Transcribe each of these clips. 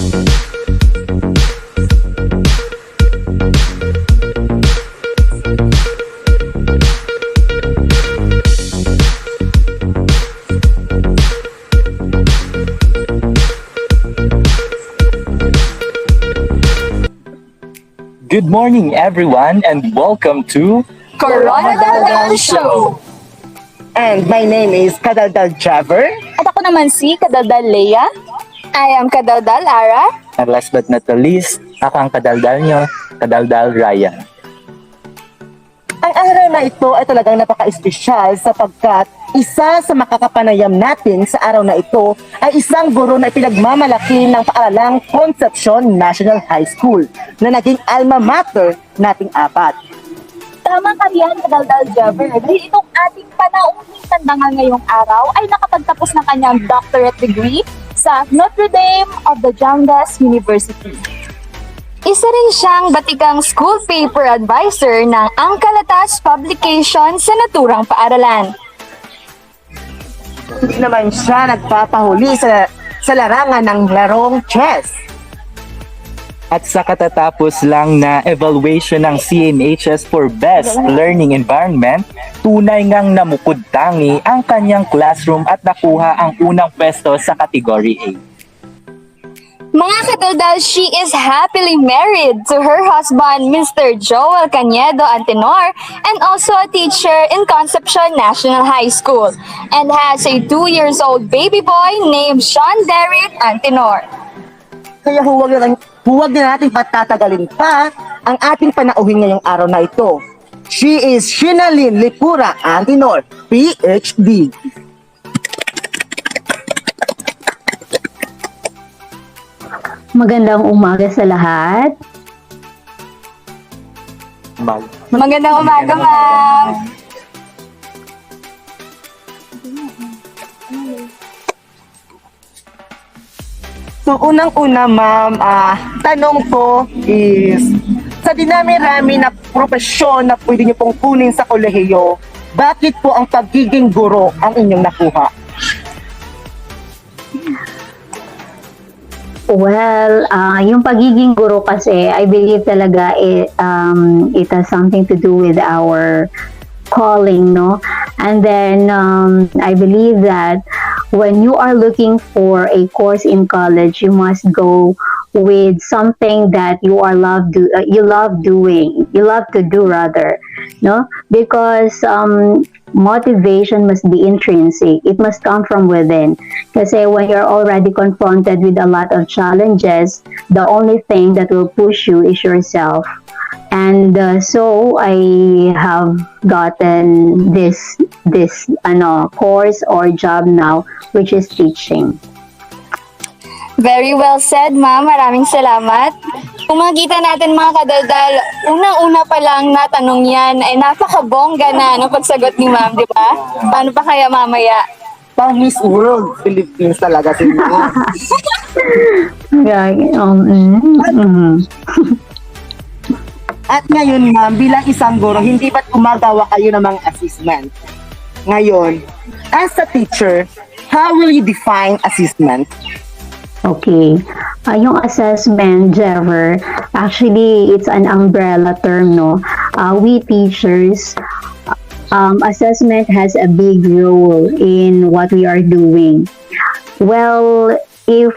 Good morning, everyone, and welcome to KORONADALDAL Show! And my name is Kadaldal JEVER. At ako naman si Kadaldal Leia. I am Kadaldal Larra. And last but not the least, ako ang kadaldal nyo, Kadaldal Ryan. Ang araw na ito ay talagang napaka-espesyal sapagkat isa sa makakapanayam natin sa araw na ito ay isang guro na pinagmamalaki ng paaralang Concepcion National High School na naging alma mater nating apat. Tama ka riyan, Kadaldal Jever. Dahil itong ating panauhing tandangal ngayong araw ay nakapagtapos ng kanyang doctorate degree sa Notre Dame of the Jungas University. Isa rin siyang batikang school paper advisor ng Angkalatas Publication sa naturang paaralan. Hindi naman siya nagpapahuli sa larangan ng larong chess. At sa katatapos lang na evaluation ng CNHS for Best Learning Environment, tunay ngang namukod-tangi ang kanyang classroom at nakuha ang unang pwesto sa Category A. Mga kadaldal, she is happily married to her husband, Mr. Joel Cañedo Antenor, and also a teacher in Concepcion National High School, and has a 2-year-old baby boy named Sean Derrick Antenor. Kaya huwag na natin patatagalin pa ang ating panauhin ngayong araw na ito. She is Shinalyn Lipura Antenor, PhD. Magandang umaga sa lahat. Magandang umaga, ma'am. So unang-una ma'am, tanong ko is, sa dinami-rami na propesyon na pwede niyo pong kunin sa kolehiyo, bakit po ang pagiging guro ang inyong nakuha? Well, yung pagiging guro kasi, I believe talaga it has something to do with our calling, no? And then, I believe that when you are looking for a course in college, you must go with something that you love to do rather, no? Because motivation must be intrinsic. It must come from within. Kasi when you're already confronted with a lot of challenges, the only thing that will push you is yourself. And so I have gotten this course or job now, which is teaching. Very well said, ma'am. Maraming salamat. Kung makikita natin mga kadaldal, unang-una pa lang natanong yan, ay napakabongga na ng pagsagot ni ma'am, di ba? Paano pa kaya mamaya? Pang Miss World Philippines talaga siguro. At ngayon ma'am, bilang isang guro, hindi ba't gumagawa kayo ng mga assessment? Ngayon, as a teacher, how will you define assessment? Okay. Yung assessment, Jever, actually, it's an umbrella term, no? We teachers, assessment has a big role in what we are doing. Well, if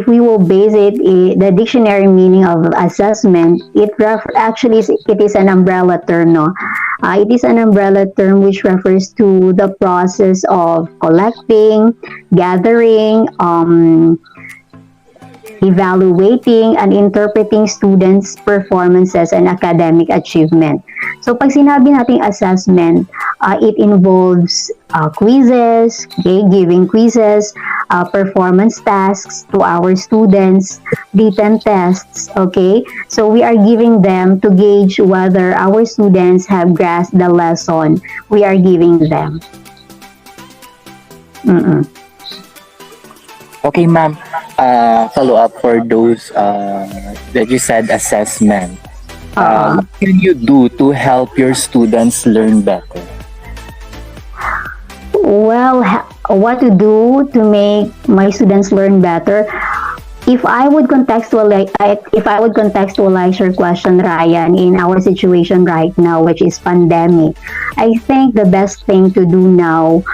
we will base it, the dictionary meaning of assessment, it is an umbrella term, no? It is an umbrella term which refers to the process of collecting, gathering, evaluating, and interpreting students' performances and academic achievement. So pag sinabi nating assessment, it involves quizzes, okay, giving quizzes, performance tasks to our students, written tests, okay? So we are giving them to gauge whether our students have grasped the lesson we are giving them. Okay, ma'am. Follow up for those that you said assessment. What can you do to help your students learn better? Well, what to do to make my students learn better? if I would contextualize your question, Ryan, in our situation right now, which is pandemic, I think the best thing to do now,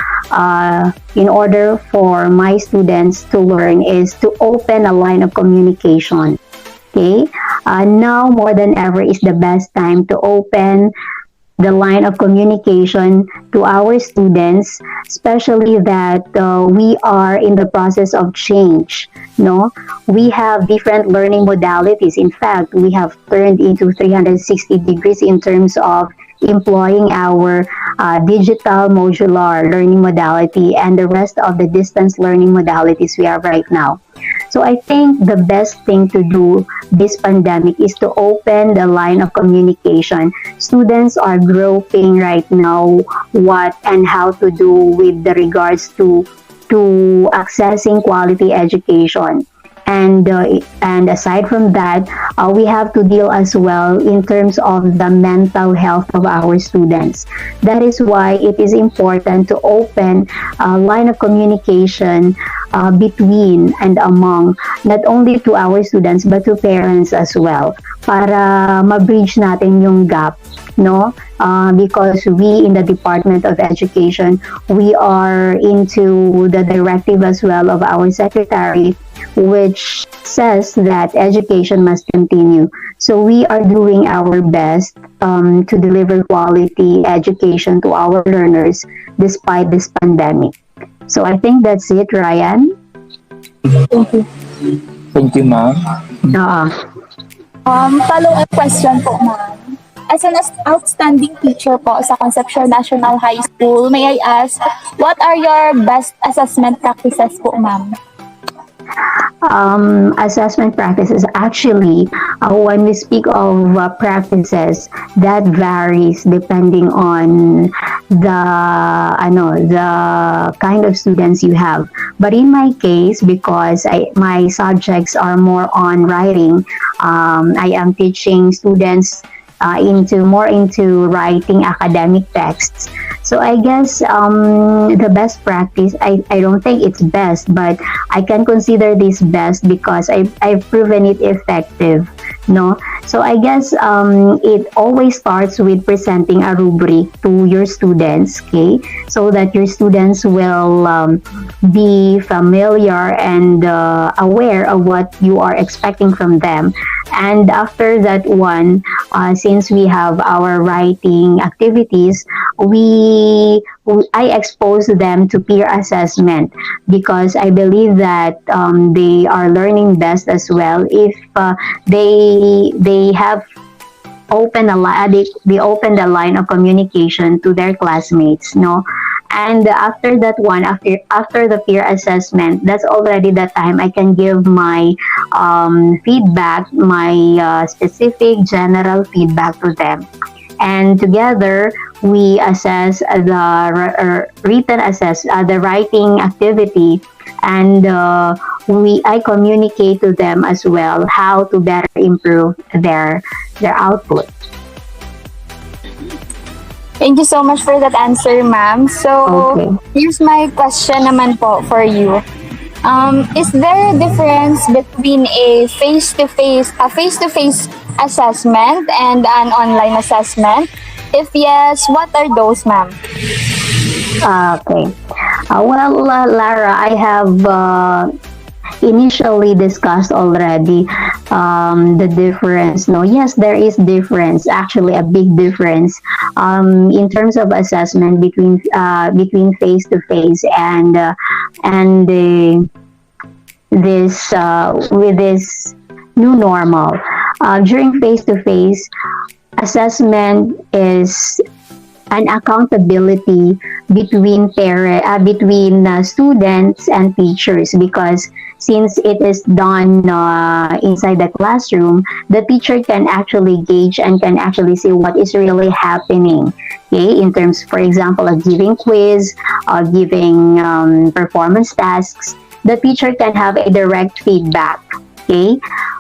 in order for my students to learn, is to open a line of communication. Okay, now more than ever is the best time to open the line of communication to our students, especially that we are in the process of change. No, we have different learning modalities. In fact, we have turned into 360 degrees in terms of employing our digital modular learning modality and the rest of the distance learning modalities we have right now. So I think the best thing to do this pandemic is to open the line of communication. Students are groping right now what and how to do with the regards to accessing quality education. And aside from that, we have to deal as well in terms of the mental health of our students. That is why it is important to open a line of communication between and among not only to our students but to parents as well, para ma-bridge natin yung gap, no? Because we in the Department of Education, we are into the directive as well of our secretary, which says that education must continue. So we are doing our best to deliver quality education to our learners despite this pandemic. So I think that's it, Ryan. Thank you, ma'am. Follow-up question po, ma'am. As an outstanding teacher po sa Concepcion National High School, may I ask, what are your best assessment practices po, ma'am? Assessment practices, actually, when we speak of practices, that varies depending on the kind of students you have. But in my case, because my subjects are more on writing, I am teaching students into writing academic texts. So I guess the best practice, I don't think it's best, but I can consider this best because I've proven it effective. No, so I guess it always starts with presenting a rubric to your students, okay, so that your students will be familiar and aware of what you are expecting from them. And after that one, since we have our writing activities, I expose them to peer assessment because I believe that they are learning best as well if they have open the line of communication to their classmates, no. And after that one, after the peer assessment, that's already the time I can give my feedback, my specific general feedback to them. And together, we assess the the writing activity, and I communicate to them as well how to better improve their output. Thank you so much for that answer, ma'am. So, Okay. Here's my question naman po for you. Is there a difference between a face-to-face assessment and an online assessment? If yes, what are those, ma'am? Okay. Lara, I have initially discussed already the difference. No, yes, there is difference. Actually, a big difference in terms of assessment between face to face and with this new normal. During face to face assessment is an accountability between students and teachers, because since it is done inside the classroom, the teacher can actually gauge and can actually see what is really happening. Okay, in terms, for example, of giving quiz or giving performance tasks, the teacher can have a direct feedback. Okay,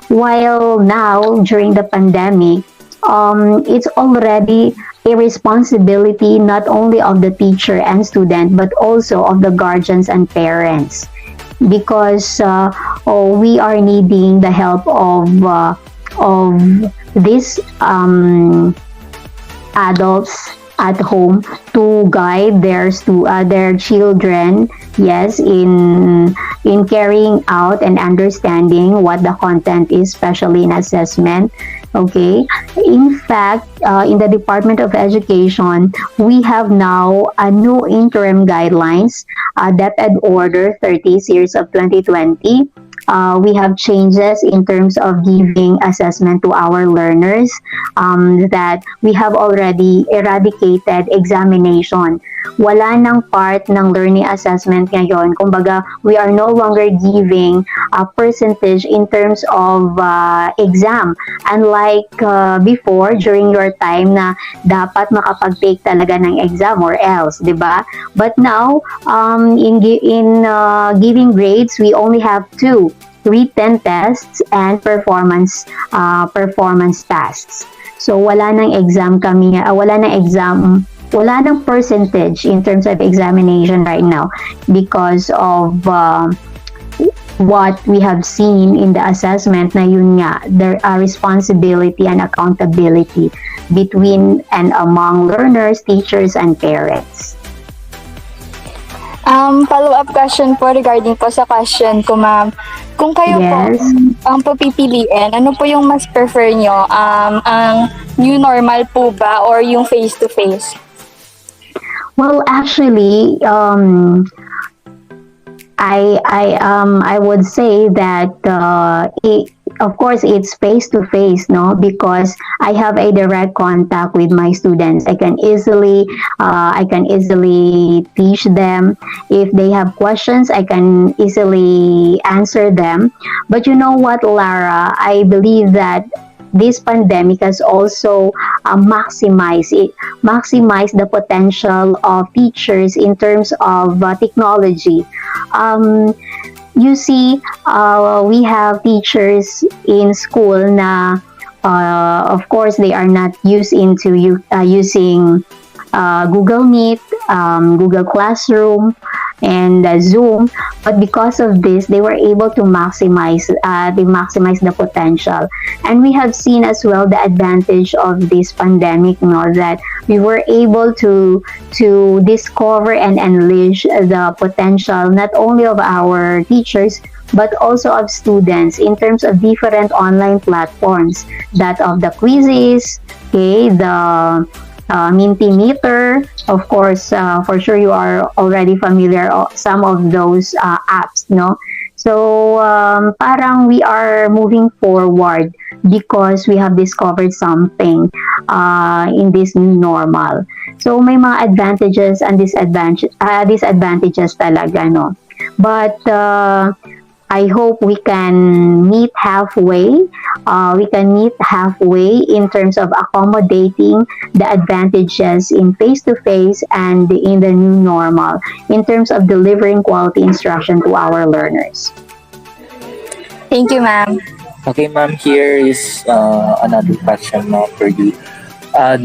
while now during the pandemic, it's already a responsibility not only of the teacher and student but also of the guardians and parents. because we are needing the help of these adults at home to guide their children, yes, in carrying out and understanding what the content is, especially in assessment. Okay, in fact, in the Department of Education, we have now a new interim guidelines, DepEd Order 30 series of 2020. We have changes in terms of giving assessment to our learners, that we have already eradicated examination. Wala nang part ng learning assessment ngayon. Kumbaga, we are no longer giving a percentage in terms of exam. Unlike before, during your time na dapat makapag-take talaga ng exam or else, di ba? But now, in giving grades, we only have two: written tests and performance tasks. So wala nang exam kami, wala nang percentage in terms of examination right now because of what we have seen in the assessment na yun nga, there are responsibility and accountability between and among learners, teachers, and parents. Follow-up question po regarding po sa question ko, ma'am. Kung kayo Yes. po ang papipiliin, ano po yung mas prefer nyo? Ang new normal po ba or yung face-to-face? Well, actually, I would say that of course it's face to face, no, because I have a direct contact with my students. I can easily teach them. If they have questions, I can easily answer them. But you know what, Larra, I believe that this pandemic has also maximized the potential of teachers in terms of technology. You see, we have teachers in school na, of course, they are not using Google Meet, Google Classroom, and Zoom, but because of this, they were able to maximize the potential. And we have seen as well the advantage of this pandemic, you know, that we were able to discover and unleash the potential not only of our teachers but also of students in terms of different online platforms, that of the quizzes, okay, the Mentimeter, of course, for sure you are already familiar some of those apps, no? So parang we are moving forward because we have discovered something in this new normal. So may mga advantages and disadvantages talaga, no? But I hope we can meet halfway. In terms of accommodating the advantages in face-to-face and in the new normal, in terms of delivering quality instruction to our learners. Thank you, ma'am. Okay, ma'am, here is another question now for you.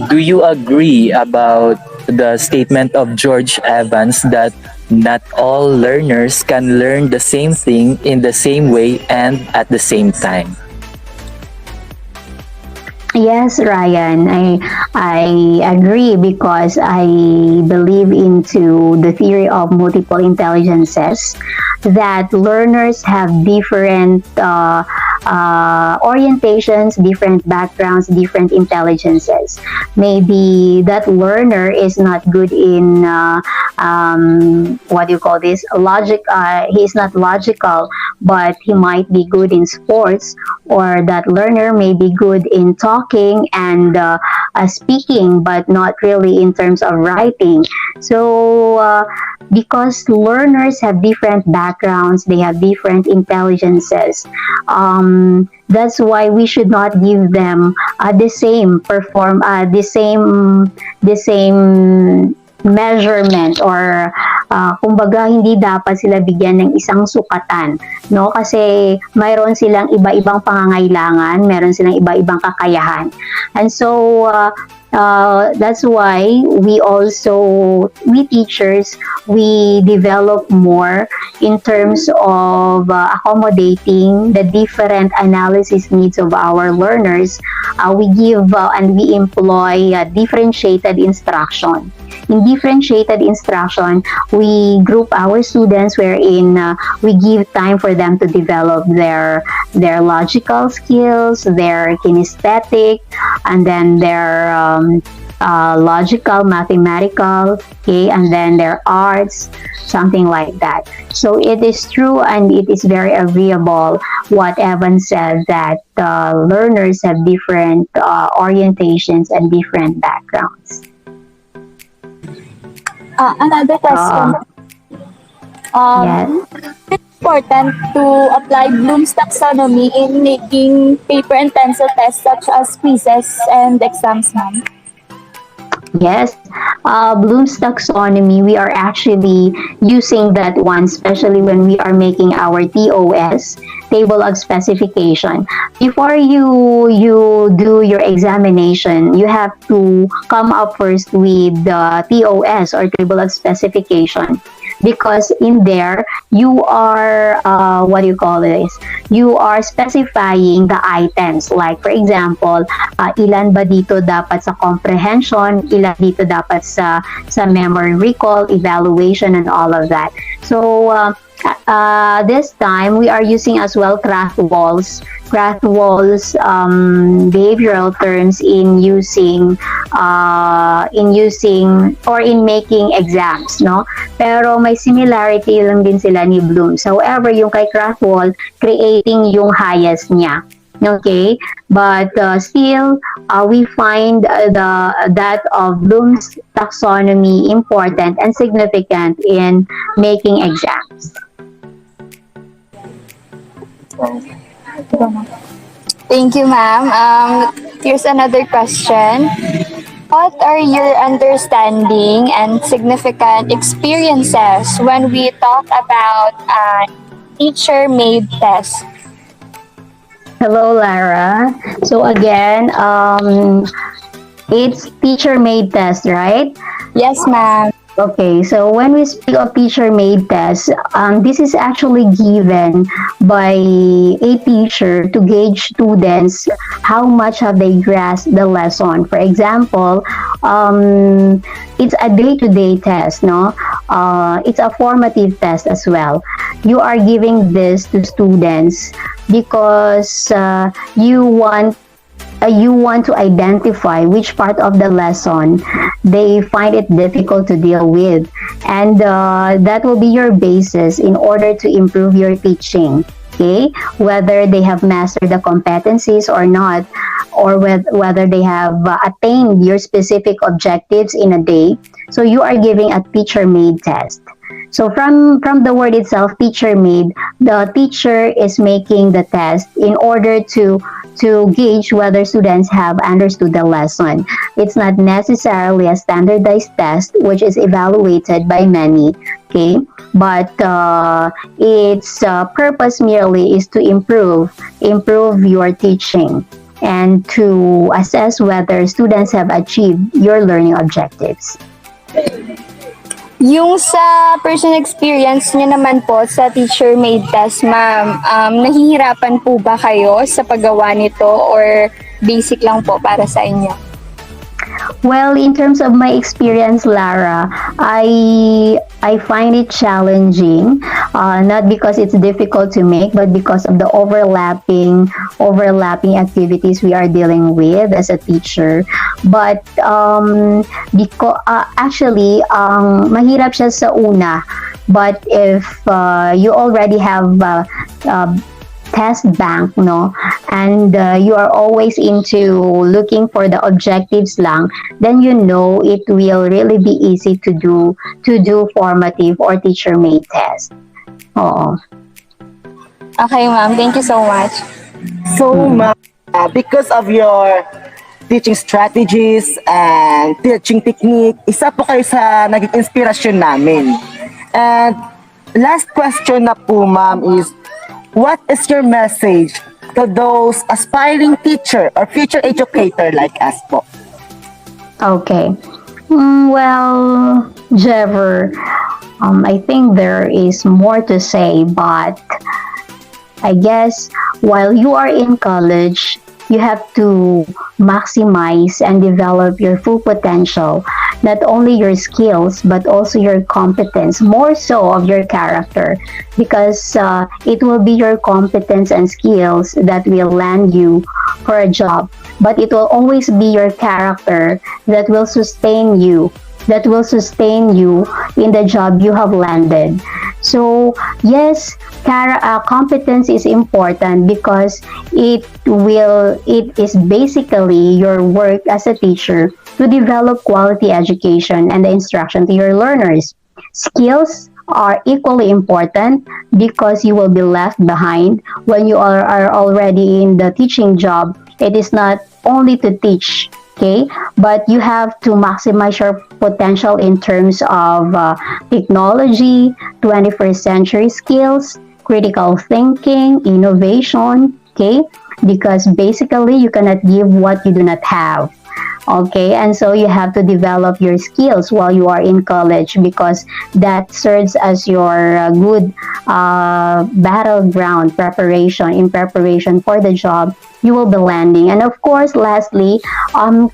Do you agree about the statement of George Evans that not all learners can learn the same thing in the same way and at the same time? Yes, Ryan, I agree because I believe into the theory of multiple intelligences, that learners have different orientations, different backgrounds, different intelligences. Maybe that learner is not good in what do you call this? Logic. He is not logical, but he might be good in sports. Or that learner may be good in talking and speaking, but not really in terms of writing. So because learners have different backgrounds, they have different intelligences. That's why we should not give them the same measurement, or kumbaga hindi dapat sila bigyan ng isang sukatan, no, kasi mayroon silang iba-ibang pangangailangan, meron silang iba-ibang kakayahan. And so That's why we teachers, we develop more in terms of accommodating the different analysis needs of our learners. We give and we employ differentiated instruction. In differentiated instruction, we group our students wherein we give time for them to develop their logical skills, their kinesthetic, and then their logical, mathematical, okay, and then their arts, something like that. So it is true and it is very agreeable what Evan said, that learners have different orientations and different backgrounds. Another question. Yes. It's important to apply Bloom's taxonomy in making paper and pencil tests such as quizzes and exams, ma'am. Yes, Bloom's taxonomy, we are actually using that one, especially when we are making our TOS, table of specification. Before you do your examination, you have to come up first with the TOS or table of specification. Because in there, you are, what do you call this? You are specifying the items. Like, for example, ilan ba dito dapat sa comprehension, ilan dito dapat sa memory recall, evaluation, and all of that. So, this time, we are using as well Krathwohl's behavioral terms in making exams, no? Pero may similarity lang din sila ni Bloom's. However, yung kay Krathwohl, creating yung highest niya. Okay, but still, we find that of Bloom's taxonomy important and significant in making exams. Thank you, ma'am. Here's another question. What are your understanding and significant experiences when we talk about teacher-made test? Hello, Larra. So again, it's teacher-made test, right? Yes, ma'am. Okay, so when we speak of teacher-made tests, this is actually given by a teacher to gauge students how much have they grasped the lesson. For example, it's a day-to-day test, no? It's a formative test as well. You are giving this to students because you want to identify which part of the lesson they find it difficult to deal with, and that will be your basis in order to improve your teaching. Okay, whether they have mastered the competencies or not, or whether they have attained your specific objectives in a day. So you are giving a teacher-made test. So from the word itself, teacher-made, the teacher is making the test in order to gauge whether students have understood the lesson. It's not necessarily a standardized test which is evaluated by many, okay? But its purpose merely is to improve your teaching and to assess whether students have achieved your learning objectives. Yung sa personal experience niyo naman po sa teacher-made test, ma'am, nahihirapan po ba kayo sa paggawa nito or basic lang po para sa inyo? Well, in terms of my experience, Larra, I find it challenging, not because it's difficult to make, but because of the overlapping activities we are dealing with as a teacher. But actually, mahirap siya sa una. But if you already have test bank, no, and you are always into looking for the objectives lang, then you know it will really be easy to do formative or teacher-made test. Oo. Okay, ma'am. Thank you so much. So, ma'am, because of your teaching strategies and teaching technique, isa po kayo sa naging inspirasyon namin. And last question na po, ma'am, is what is your message to those aspiring teacher or future educator like us po? Okay. Well, Jever, I think there is more to say, but I guess while you are in college, you have to maximize and develop your full potential, not only your skills, but also your competence, more so of your character, because it will be your competence and skills that will land you for a job, but it will always be your character that will sustain you. That will sustain you in the job you have landed. So yes, competence is important because it is basically your work as a teacher to develop quality education and the instruction to your learners. Skills are equally important because you will be left behind when you are already in the teaching job. It is not only to teach, okay, but you have to maximize your potential in terms of technology, 21st century skills, critical thinking, innovation, okay, because basically you cannot give what you do not have. Okay, and so you have to develop your skills while you are in college because that serves as your good battleground preparation in preparation for the job you will be landing. And of course, lastly,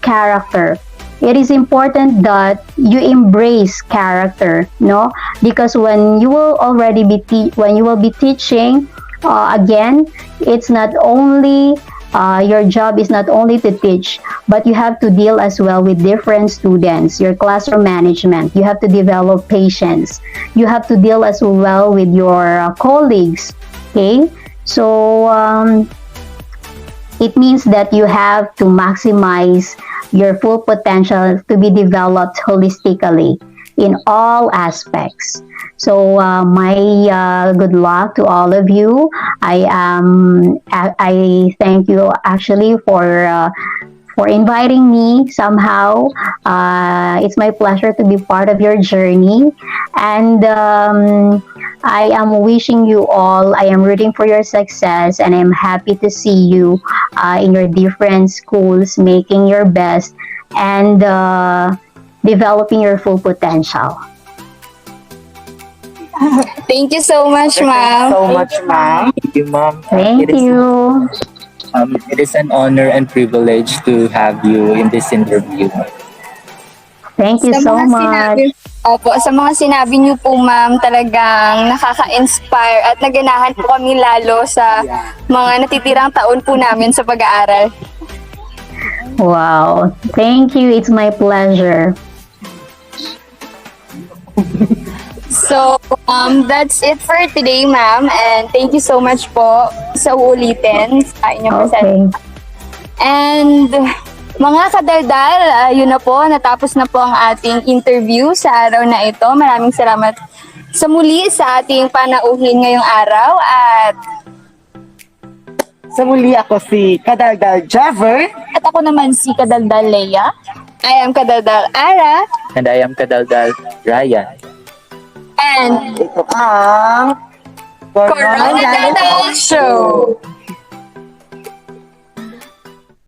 character. It is important that you embrace character, no? Because when you will already be when you will be teaching, again, it's not only your job is not only to teach, but you have to deal as well with different students, your classroom management. You have to develop patience. You have to deal as well with your colleagues. Okay, so it means that you have to maximize your full potential to be developed holistically in all aspects. So my good luck to all of you. I thank you actually for inviting me somehow. It's my pleasure to be part of your journey, and I am wishing you all. I am rooting for your success, and I am happy to see you in your different schools, making your best and developing your full potential. Thank you so much, Thank you ma'am. so much, ma'am. Thank you, ma'am. Thank you. It is an honor and privilege to have you in this interview. Thank you Sa so mga much. sa mga sinabi niyo po, ma'am, talagang nakaka-inspire at naganahan po kami lalo sa mga natitirang taon po namin sa pag-aaral. Wow. Thank you. It's my pleasure. So, that's it for today, ma'am. And thank you so much po sa uulitin sa inyong present. Okay. And mga kadaldal, yun na po, natapos na po ang ating interview sa araw na ito. Maraming salamat sa muli sa ating panauhin ngayong araw. At Sa muli ako si Kadaldal Jever. At ako naman si Kadaldal Leia. I am Kadaldal Ara. And I am Kadaldal Ryan. And Ito ang Coronadal Show!